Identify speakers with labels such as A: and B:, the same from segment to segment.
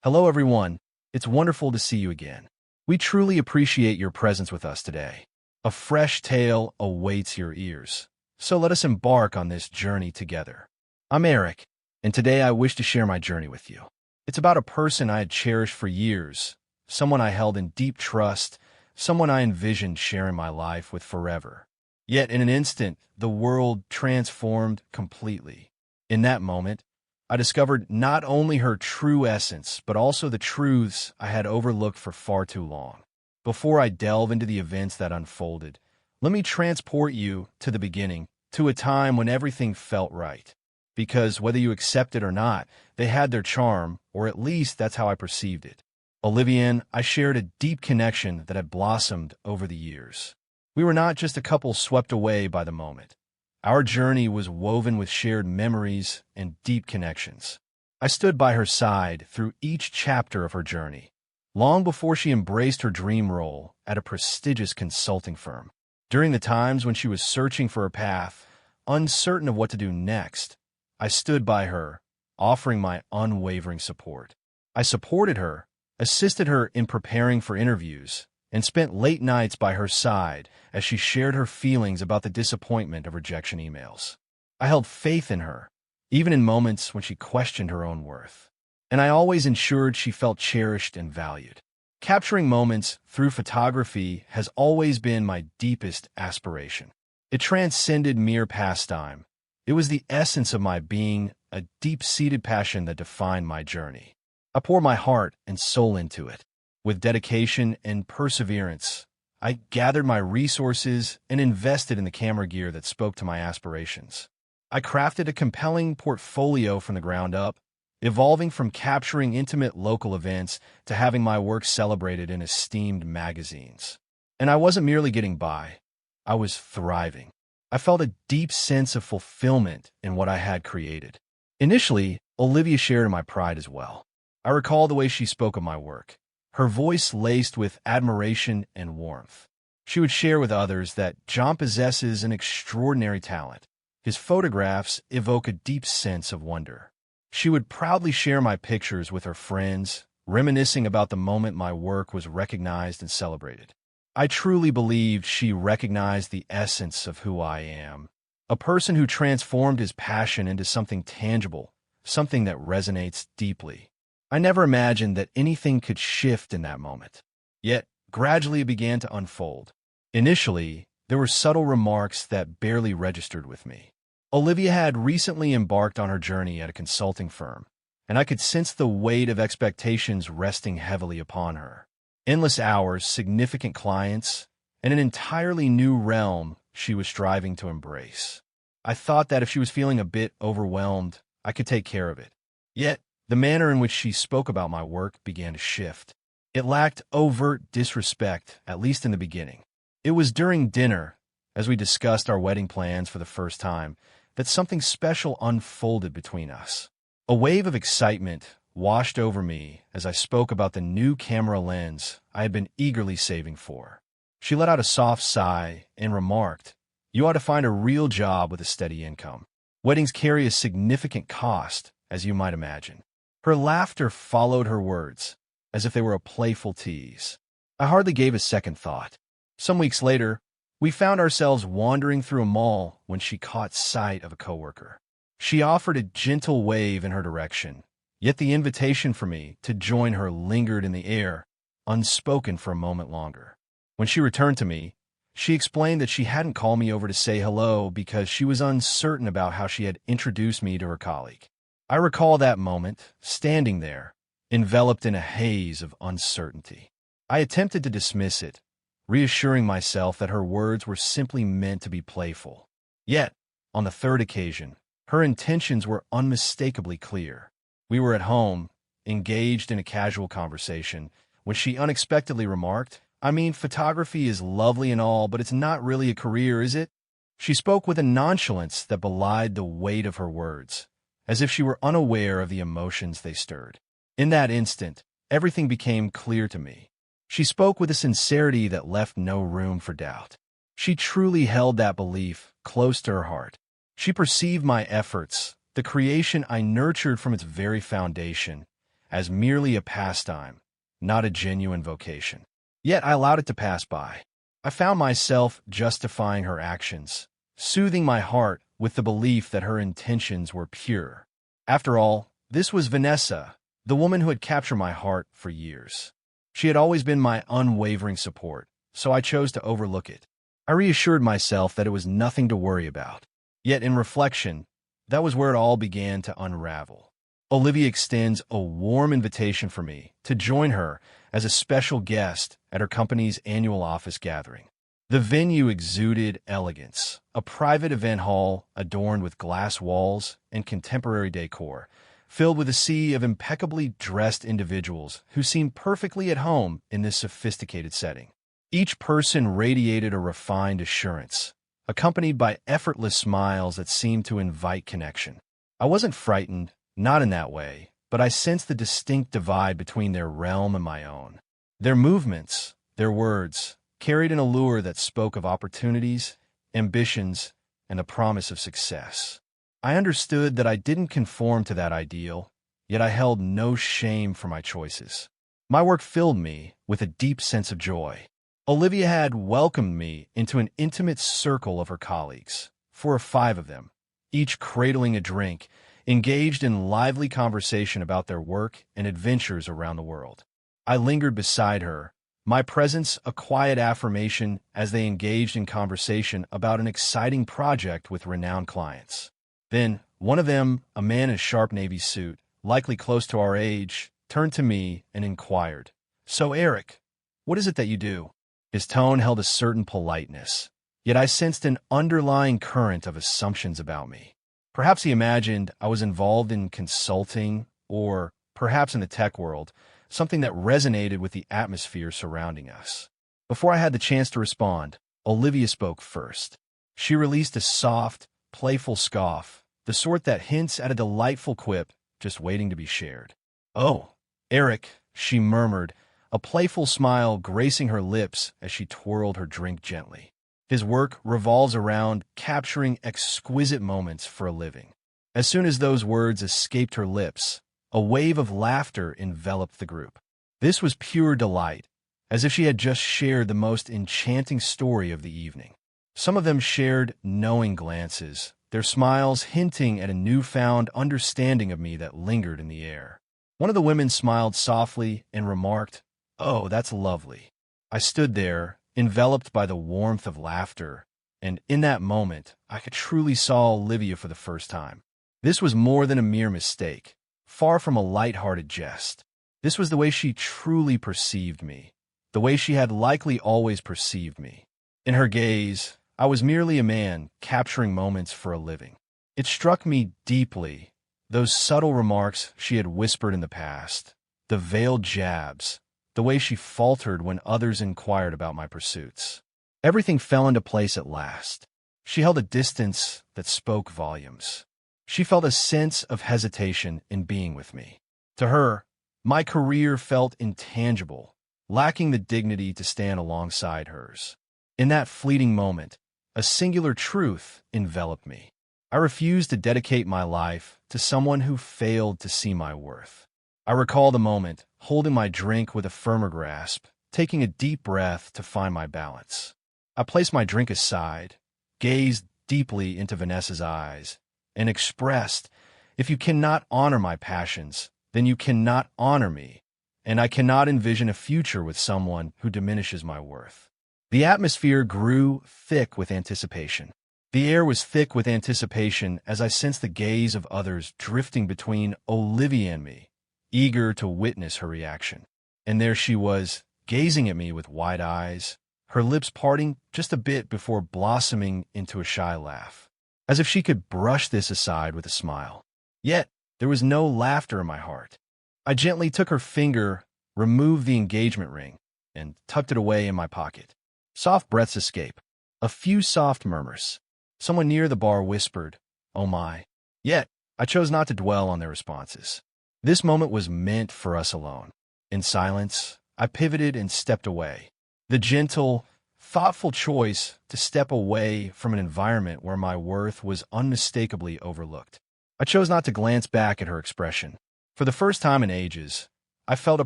A: Hello, everyone. It's wonderful to see you again. We truly appreciate your presence with us today. A fresh tale awaits your ears. So let us embark on this journey together. I'm Eric, and today I wish to share my journey with you. It's about a person I had cherished for years, someone I held in deep trust, someone I envisioned sharing my life with forever. Yet in an instant, the world transformed completely. In that moment, I discovered not only her true essence, but also the truths I had overlooked for far too long. Before I delve into the events that unfolded, let me transport you to the beginning, to a time when everything felt right. Because whether you accept it or not, they had their charm, or at least that's how I perceived it. Olivia and I shared a deep connection that had blossomed over the years. We were not just a couple swept away by the moment. Our journey was woven with shared memories and deep connections. I stood by her side through each chapter of her journey, long before she embraced her dream role at a prestigious consulting firm. During the times when she was searching for her path, uncertain of what to do next, I stood by her, offering my unwavering support. I supported her, assisted her in preparing for interviews, and spent late nights by her side as she shared her feelings about the disappointment of rejection emails. I held faith in her, even in moments when she questioned her own worth. And I always ensured she felt cherished and valued. Capturing moments through photography has always been my deepest aspiration. It transcended mere pastime. It was the essence of my being, a deep-seated passion that defined my journey. I poured my heart and soul into it. With dedication and perseverance, I gathered my resources and invested in the camera gear that spoke to my aspirations. I crafted a compelling portfolio from the ground up, evolving from capturing intimate local events to having my work celebrated in esteemed magazines. And I wasn't merely getting by, I was thriving. I felt a deep sense of fulfillment in what I had created. Initially, Olivia shared in my pride as well. I recall the way she spoke of my work, her voice laced with admiration and warmth. She would share with others that John possesses an extraordinary talent. His photographs evoke a deep sense of wonder. She would proudly share my pictures with her friends, reminiscing about the moment my work was recognized and celebrated. I truly believed she recognized the essence of who I am, a person who transformed his passion into something tangible, something that resonates deeply. I never imagined that anything could shift in that moment. Yet, gradually it began to unfold. Initially, there were subtle remarks that barely registered with me. Olivia had recently embarked on her journey at a consulting firm, and I could sense the weight of expectations resting heavily upon her. Endless hours, significant clients, and an entirely new realm she was striving to embrace. I thought that if she was feeling a bit overwhelmed, I could take care of it. Yet, the manner in which she spoke about my work began to shift. It lacked overt disrespect, at least in the beginning. It was during dinner, as we discussed our wedding plans for the first time, that something special unfolded between us. A wave of excitement washed over me as I spoke about the new camera lens I had been eagerly saving for. She let out a soft sigh and remarked, "You ought to find a real job with a steady income. Weddings carry a significant cost, as you might imagine." Her laughter followed her words, as if they were a playful tease. I hardly gave a second thought. Some weeks later, we found ourselves wandering through a mall when she caught sight of a coworker. She offered a gentle wave in her direction, yet the invitation for me to join her lingered in the air, unspoken for a moment longer. When she returned to me, she explained that she hadn't called me over to say hello because she was uncertain about how she had introduced me to her colleague. I recall that moment, standing there, enveloped in a haze of uncertainty. I attempted to dismiss it, reassuring myself that her words were simply meant to be playful. Yet, on the third occasion, her intentions were unmistakably clear. We were at home, engaged in a casual conversation, when she unexpectedly remarked, "I mean, photography is lovely and all, but it's not really a career, is it?" She spoke with a nonchalance that belied the weight of her words, as if she were unaware of the emotions they stirred. In that instant, everything became clear to me. She spoke with a sincerity that left no room for doubt. She truly held that belief close to her heart. She perceived my efforts, the creation I nurtured from its very foundation, as merely a pastime, not a genuine vocation. Yet I allowed it to pass by. I found myself justifying her actions, soothing my heart with the belief that her intentions were pure. After all, this was Vanessa, the woman who had captured my heart for years. She had always been my unwavering support, so I chose to overlook it. I reassured myself that it was nothing to worry about. Yet in reflection, that was where it all began to unravel. Olivia extends a warm invitation for me to join her as a special guest at her company's annual office gathering. The venue exuded elegance, a private event hall adorned with glass walls and contemporary decor, filled with a sea of impeccably dressed individuals who seemed perfectly at home in this sophisticated setting. Each person radiated a refined assurance, accompanied by effortless smiles that seemed to invite connection. I wasn't frightened, not in that way, but I sensed the distinct divide between their realm and my own. Their movements, their words, carried an allure that spoke of opportunities, ambitions, and the promise of success. I understood that I didn't conform to that ideal, yet I held no shame for my choices. My work filled me with a deep sense of joy. Olivia had welcomed me into an intimate circle of her colleagues, 4 or 5 of them, each cradling a drink, engaged in lively conversation about their work and adventures around the world. I lingered beside her, my presence a quiet affirmation as they engaged in conversation about an exciting project with renowned clients. Then, one of them, a man in a sharp navy suit, likely close to our age, turned to me and inquired, "So, Eric, what is it that you do?" His tone held a certain politeness, yet I sensed an underlying current of assumptions about me. Perhaps he imagined I was involved in consulting, or perhaps in the tech world, something that resonated with the atmosphere surrounding us. Before I had the chance to respond, Olivia spoke first. She released a soft, playful scoff, the sort that hints at a delightful quip just waiting to be shared. "Oh, Eric," she murmured, a playful smile gracing her lips as she twirled her drink gently. His work revolves around capturing exquisite moments for a living. As soon as those words escaped her lips, a wave of laughter enveloped the group. This was pure delight, as if she had just shared the most enchanting story of the evening. Some of them shared knowing glances, their smiles hinting at a newfound understanding of me that lingered in the air. One of the women smiled softly and remarked, "Oh, that's lovely." I stood there, enveloped by the warmth of laughter, and in that moment, I truly saw Olivia for the first time. This was more than a mere mistake, far from a light-hearted jest. This was the way she truly perceived me, the way she had likely always perceived me. In her gaze, I was merely a man capturing moments for a living. It struck me deeply, those subtle remarks she had whispered in the past, the veiled jabs, the way she faltered when others inquired about my pursuits. Everything fell into place at last. She held a distance that spoke volumes. She felt a sense of hesitation in being with me. To her, my career felt intangible, lacking the dignity to stand alongside hers. In that fleeting moment, a singular truth enveloped me. I refused to dedicate my life to someone who failed to see my worth. I recall the moment, holding my drink with a firmer grasp, taking a deep breath to find my balance. I placed my drink aside, gazed deeply into Vanessa's eyes, and expressed, "If you cannot honor my passions, then you cannot honor me, and I cannot envision a future with someone who diminishes my worth." The atmosphere grew thick with anticipation. The air was thick with anticipation as I sensed the gaze of others drifting between Olivia and me, eager to witness her reaction. And there she was, gazing at me with wide eyes, her lips parting just a bit before blossoming into a shy laugh, as if she could brush this aside with a smile. Yet, there was no laughter in my heart. I gently took her finger, removed the engagement ring, and tucked it away in my pocket. Soft breaths escape, a few soft murmurs. Someone near the bar whispered, "Oh my." Yet, I chose not to dwell on their responses. This moment was meant for us alone. In silence, I pivoted and stepped away. The gentle, thoughtful choice to step away from an environment where my worth was unmistakably overlooked. I chose not to glance back at her expression. For the first time in ages, I felt a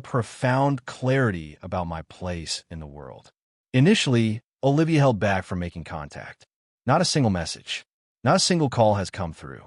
A: profound clarity about my place in the world. Initially, Olivia held back from making contact. Not a single message, not a single call has come through.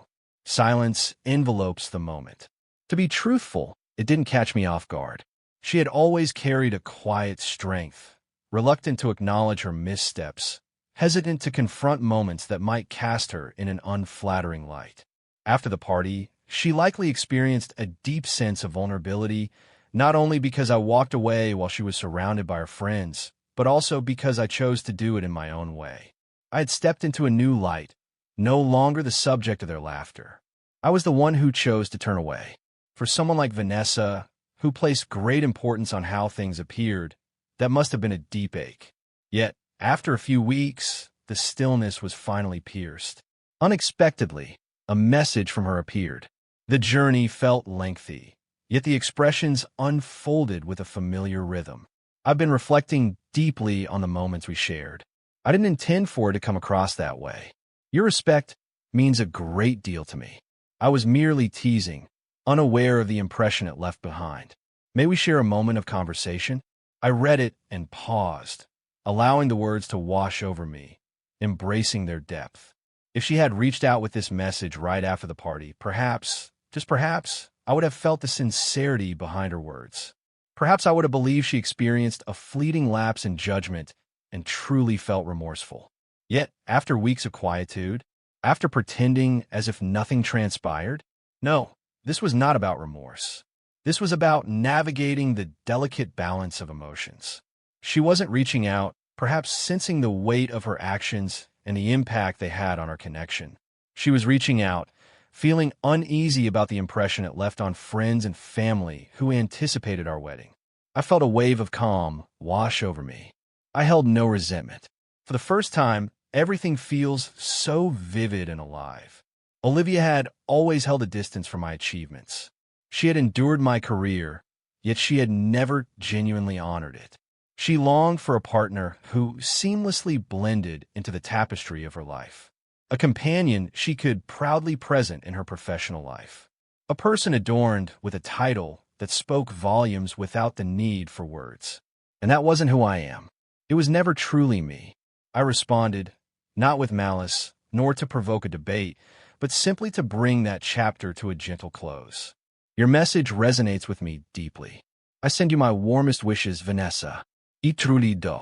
A: Silence envelopes the moment. To be truthful, it didn't catch me off guard. She had always carried a quiet strength, reluctant to acknowledge her missteps, hesitant to confront moments that might cast her in an unflattering light. After the party, she likely experienced a deep sense of vulnerability, not only because I walked away while she was surrounded by her friends, but also because I chose to do it in my own way. I had stepped into a new light, no longer the subject of their laughter. I was the one who chose to turn away. For someone like Vanessa, who placed great importance on how things appeared, that must have been a deep ache. Yet, after a few weeks, the stillness was finally pierced. Unexpectedly, a message from her appeared. The journey felt lengthy, yet the expressions unfolded with a familiar rhythm. I've been reflecting deeply on the moments we shared. I didn't intend for it to come across that way. Your respect means a great deal to me. I was merely teasing, unaware of the impression it left behind. May we share a moment of conversation? I read it and paused, allowing the words to wash over me, embracing their depth. If she had reached out with this message right after the party, perhaps, just perhaps, I would have felt the sincerity behind her words. Perhaps I would have believed she experienced a fleeting lapse in judgment and truly felt remorseful. Yet, after weeks of quietude, after pretending as if nothing transpired, no, this was not about remorse. This was about navigating the delicate balance of emotions. She wasn't reaching out, perhaps sensing the weight of her actions and the impact they had on our connection. She was reaching out, feeling uneasy about the impression it left on friends and family who anticipated our wedding. I felt a wave of calm wash over me. I held no resentment. For the first time, everything feels so vivid and alive. Olivia had always held a distance from my achievements. She had endured my career, yet she had never genuinely honored it. She longed for a partner who seamlessly blended into the tapestry of her life. A companion she could proudly present in her professional life. A person adorned with a title that spoke volumes without the need for words. And that wasn't who I am. It was never truly me. I responded, not with malice, nor to provoke a debate, but simply to bring that chapter to a gentle close. Your message resonates with me deeply. I send you my warmest wishes, Vanessa. I truly do.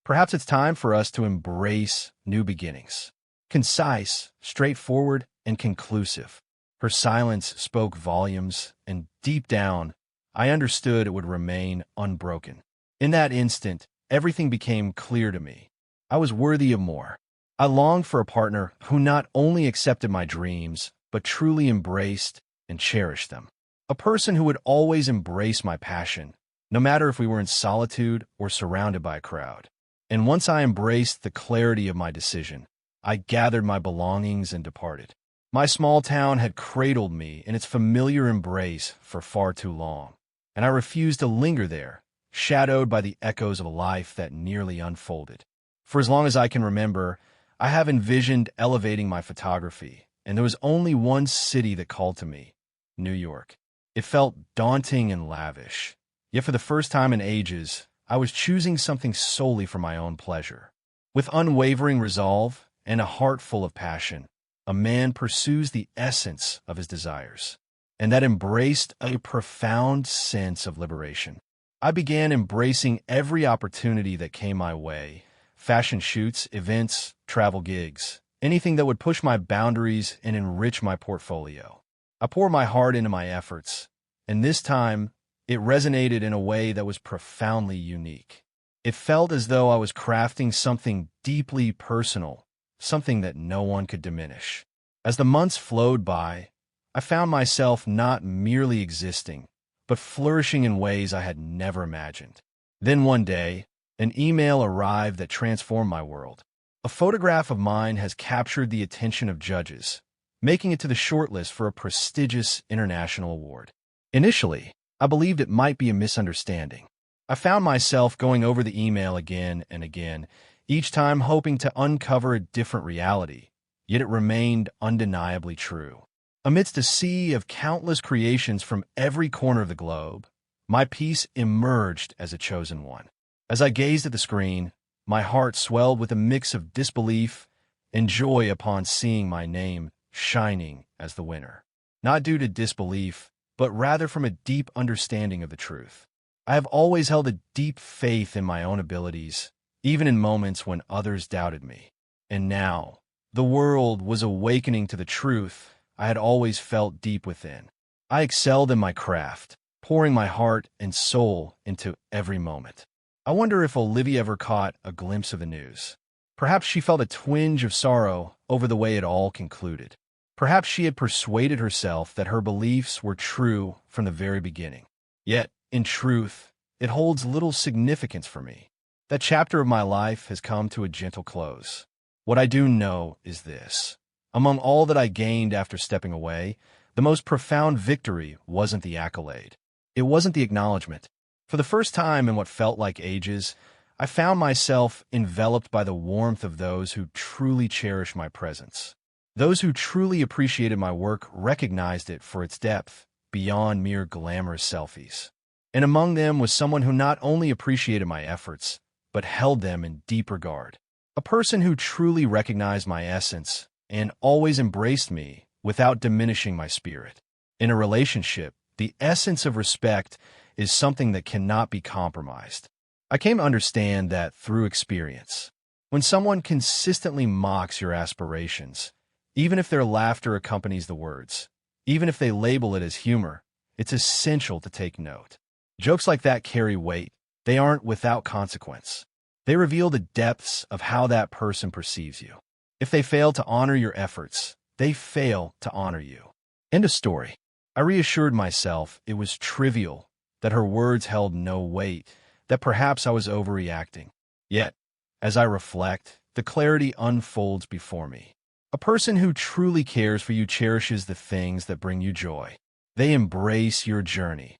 A: Perhaps it's time for us to embrace new beginnings. Concise, straightforward, and conclusive. Her silence spoke volumes, and deep down, I understood it would remain unbroken. In that instant, everything became clear to me. I was worthy of more. I longed for a partner who not only accepted my dreams, but truly embraced and cherished them. A person who would always embrace my passion, no matter if we were in solitude or surrounded by a crowd. And once I embraced the clarity of my decision, I gathered my belongings and departed. My small town had cradled me in its familiar embrace for far too long, and I refused to linger there, shadowed by the echoes of a life that nearly unfolded. For as long as I can remember, I have envisioned elevating my photography, and there was only one city that called to me, New York. It felt daunting and lavish. Yet for the first time in ages, I was choosing something solely for my own pleasure. With unwavering resolve and a heart full of passion, a man pursues the essence of his desires, and that embraced a profound sense of liberation. I began embracing every opportunity that came my way: fashion shoots, events, travel gigs, anything that would push my boundaries and enrich my portfolio. I poured my heart into my efforts, and this time, it resonated in a way that was profoundly unique. It felt as though I was crafting something deeply personal, something that no one could diminish. As the months flowed by, I found myself not merely existing, but flourishing in ways I had never imagined. Then one day, an email arrived that transformed my world. A photograph of mine has captured the attention of judges, making it to the shortlist for a prestigious international award. Initially, I believed it might be a misunderstanding. I found myself going over the email again and again, each time hoping to uncover a different reality, yet it remained undeniably true. Amidst a sea of countless creations from every corner of the globe, my piece emerged as a chosen one. As I gazed at the screen, my heart swelled with a mix of disbelief and joy upon seeing my name shining as the winner. Not due to disbelief, but rather from a deep understanding of the truth. I have always held a deep faith in my own abilities, even in moments when others doubted me. And now, the world was awakening to the truth I had always felt deep within. I excelled in my craft, pouring my heart and soul into every moment. I wonder if Olivia ever caught a glimpse of the news. Perhaps she felt a twinge of sorrow over the way it all concluded. Perhaps she had persuaded herself that her beliefs were true from the very beginning. Yet, in truth, it holds little significance for me. That chapter of my life has come to a gentle close. What I do know is this. Among all that I gained after stepping away, the most profound victory wasn't the accolade. It wasn't the acknowledgement. For the first time in what felt like ages, I found myself enveloped by the warmth of those who truly cherished my presence. Those who truly appreciated my work recognized it for its depth, beyond mere glamorous selfies. And among them was someone who not only appreciated my efforts, but held them in deep regard. A person who truly recognized my essence and always embraced me without diminishing my spirit. In a relationship, the essence of respect is something that cannot be compromised. I came to understand that through experience. When someone consistently mocks your aspirations, even if their laughter accompanies the words, even if they label it as humor, it's essential to take note. Jokes like that carry weight. They aren't without consequence. They reveal the depths of how that person perceives you. If they fail to honor your efforts, they fail to honor you. End of story. I reassured myself it was trivial, that her words held no weight, that perhaps I was overreacting. Yet, as I reflect, the clarity unfolds before me. A person who truly cares for you cherishes the things that bring you joy. They embrace your journey,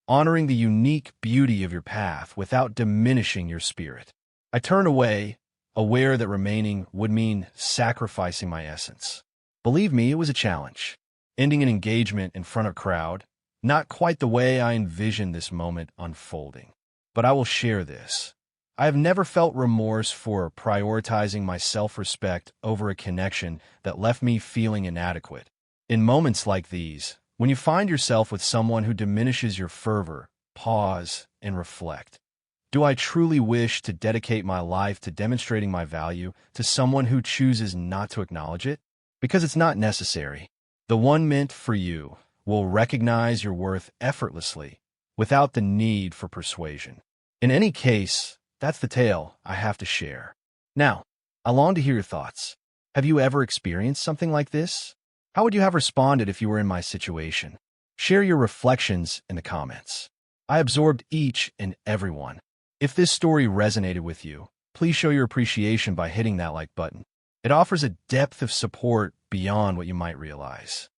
A: honoring the unique beauty of your path without diminishing your spirit. I turned away, aware that remaining would mean sacrificing my essence. Believe me, it was a challenge. Ending an engagement in front of a crowd, not quite the way I envisioned this moment unfolding. But I will share this. I have never felt remorse for prioritizing my self-respect over a connection that left me feeling inadequate. In moments like these, when you find yourself with someone who diminishes your fervor, pause and reflect. Do I truly wish to dedicate my life to demonstrating my value to someone who chooses not to acknowledge it? Because it's not necessary. The one meant for you will recognize your worth effortlessly, without the need for persuasion. In any case, that's the tale I have to share. Now, I long to hear your thoughts. Have you ever experienced something like this? How would you have responded if you were in my situation? Share your reflections in the comments. I absorbed each and every one. If this story resonated with you, please show your appreciation by hitting that like button. It offers a depth of support beyond what you might realize.